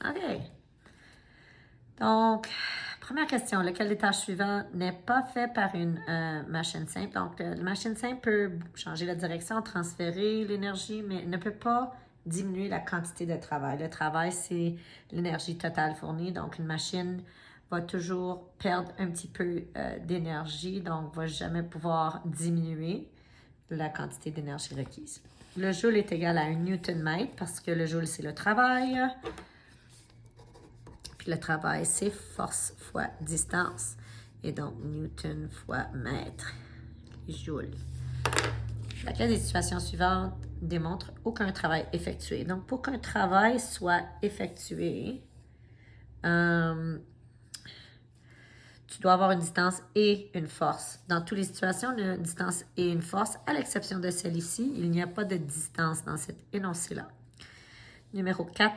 OK. Donc, première question. Lequel des tâches suivantes n'est pas fait par une machine simple? Donc, la machine simple peut changer la direction, transférer l'énergie, mais ne peut pas diminuer la quantité de travail. Le travail, c'est l'énergie totale fournie. Donc, une machine va toujours perdre un petit peu d'énergie, donc ne va jamais pouvoir diminuer la quantité d'énergie requise. Le joule est égal à 1 newton-mètre parce que le joule, c'est le travail. Puis le travail, c'est force fois distance. Et donc, newton fois mètre. Les joules. Laquelle des situations suivantes démontre aucun travail effectué? Donc, pour qu'un travail soit effectué, tu dois avoir une distance et une force. Dans toutes les situations, une distance et une force, à l'exception de celle-ci, il n'y a pas de distance dans cet énoncé-là. Numéro 4.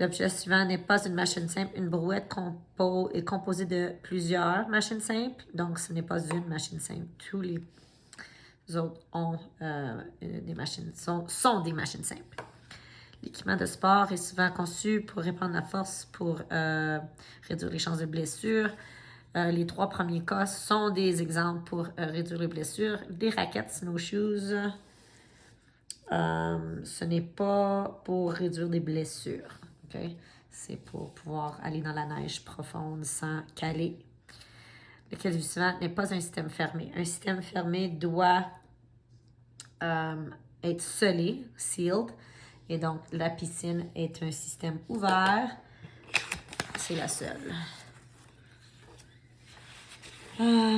L'objet suivant n'est pas une machine simple. Une brouette est composée de plusieurs machines simples. Donc, ce n'est pas une machine simple. Tous les autres ont des machines, sont des machines simples. L'équipement de sport est souvent conçu pour répandre la force pour réduire les chances de blessures. Les 3 premiers cas sont des exemples pour réduire les blessures. Des raquettes, snowshoes, ce n'est pas pour réduire des blessures. Okay? C'est pour pouvoir aller dans la neige profonde sans caler. Lequel du suivant n'est pas un système fermé? Un système fermé doit être scellé, sealed. Et donc, la piscine est un système ouvert. C'est la seule.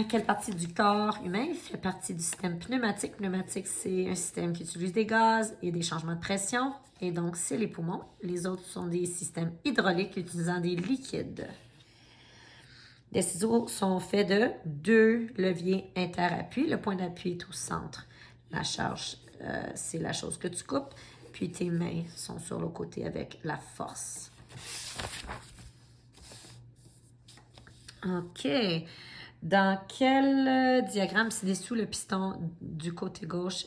Quelle partie du corps humain fait partie du système pneumatique? Pneumatique, c'est un système qui utilise des gaz et des changements de pression. Et donc, c'est les poumons. Les autres sont des systèmes hydrauliques utilisant des liquides. Les ciseaux sont faits de 2 leviers interappui. Le point d'appui est au centre. La charge, c'est la chose que tu coupes. Puis tes mains sont sur le côté avec la force. OK. Dans quel diagramme ci-dessous le piston du côté gauche...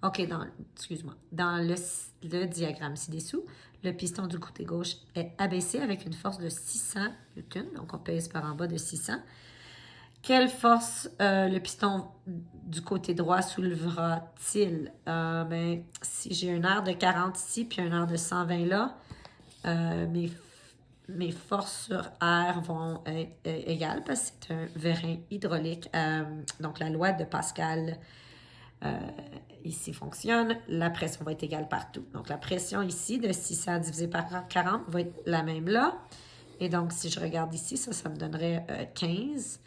OK, excuse-moi. Dans le diagramme ci-dessous, le piston du côté gauche est abaissé avec une force de 600 Newton. Donc, on pèse par en bas de 600. Quelle force le piston du côté droit soulèvera-t-il? Si j'ai un air de 40 ici puis un air de 120 là, mes forces sur air vont être égales parce que c'est un vérin hydraulique. Donc, la loi de Pascal ici fonctionne. La pression va être égale partout. Donc, la pression ici de 600 divisé par 40 va être la même là. Et donc, si je regarde ici, ça me donnerait 15.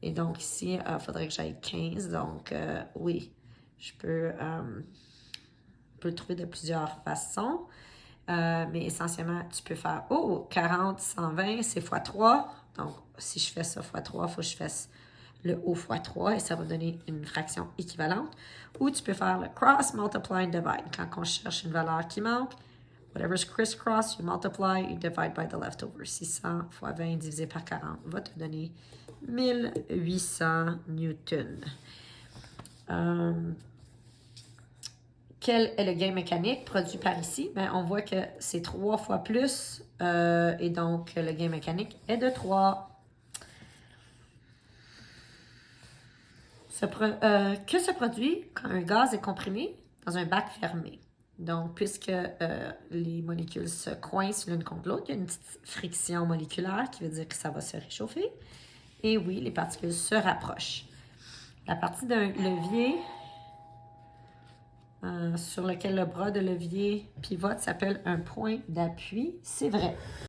Et donc, ici, il faudrait que j'aille 15. Donc, oui, je peux le trouver de plusieurs façons. Mais essentiellement, tu peux faire 40, 120, c'est x3. Donc, si je fais ça x3, il faut que je fasse le haut x3 et ça va donner une fraction équivalente. Ou tu peux faire le cross, multiply and divide. Quand on cherche une valeur qui manque, whatever's crisscross, you multiply, you divide by the leftover. 600 fois 20 divisé par 40 va te donner 1800 newtons. Quel est le gain mécanique produit par ici? On voit que c'est 3 fois plus et donc le gain mécanique est de 3. Que se produit quand un gaz est comprimé dans un bac fermé? Donc, puisque les molécules se coincent l'une contre l'autre, il y a une petite friction moléculaire qui veut dire que ça va se réchauffer. Et oui, les particules se rapprochent. La partie d'un levier sur lequel le bras de levier pivote s'appelle un point d'appui. C'est vrai.